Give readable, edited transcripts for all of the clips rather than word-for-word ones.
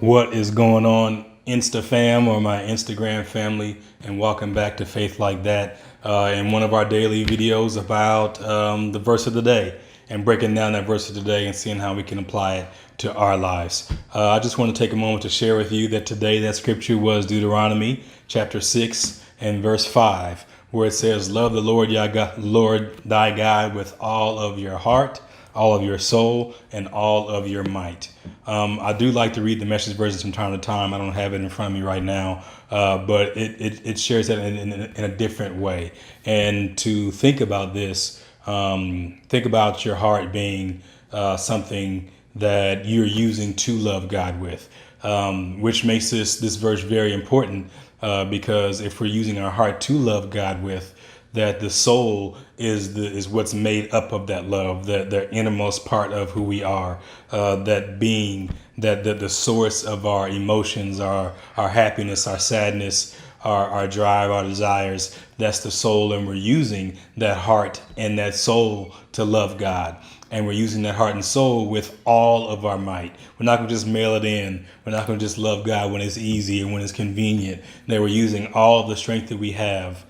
What is going on, Insta fam, or my Instagram family, and welcome back to Faith Like That, in one of our daily videos about the verse of the day and breaking down that verse of the day and seeing how we can apply it to our lives. I just want to take a moment to share with you that today that scripture was Deuteronomy chapter 6 and verse 5, where it says, "Love the Lord thy God with all of your heart, all of your soul, and all of your might." I do like to read the Message version from time to time. I don't have it in front of me right now, but it shares that in a different way. And to think about this, think about your heart being something that you're using to love God with, which makes this verse very important, because if we're using our heart to love God with, that the soul is what's made up of that love, that the innermost part of who we are, that being, that the source of our emotions, our happiness, our sadness, our drive, our desires. That's the soul, and we're using that heart and that soul to love God. And we're using that heart and soul with all of our might. We're not going to just mail it in. We're not going to just love God when it's easy and when it's convenient. That we're using all of the strength that we have,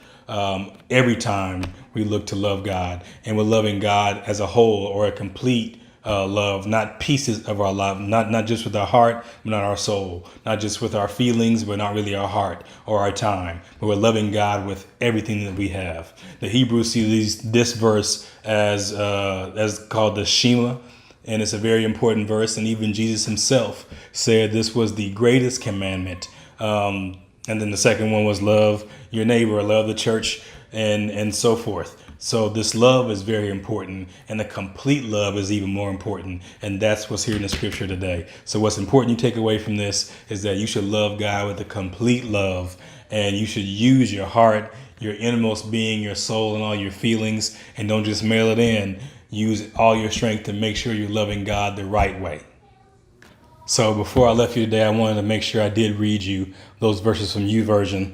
every time we look to love God, and we're loving God as a whole, or a complete love, not pieces of our love, not just with our heart, but not our soul, not just with our feelings, but not really our heart or our time, but we're loving God with everything that we have. The Hebrews see this verse as called the Shema, and it's a very important verse. And even Jesus himself said this was the greatest commandment. And then the second one was love your neighbor, love the church, and so forth. So this love is very important, and the complete love is even more important. And that's what's here in the scripture today. So what's important you take away from this is that you should love God with a complete love, and you should use your heart, your innermost being, your soul, and all your feelings, and don't just mail it in. Use all your strength to make sure you're loving God the right way. So before I left you today, I wanted to make sure I did read you those verses from YouVersion.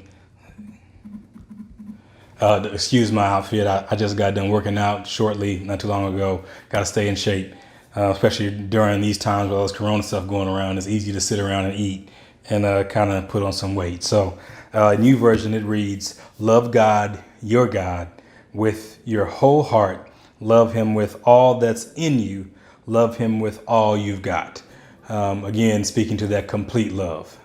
Excuse my outfit. I just got done working out shortly, not too long ago. Got to stay in shape, especially during these times with all this corona stuff going around. It's easy to sit around and eat and kind of put on some weight. So in YouVersion, it reads, "Love God, your God, with your whole heart. Love him with all that's in you. Love him with all you've got." Again, speaking to that complete love.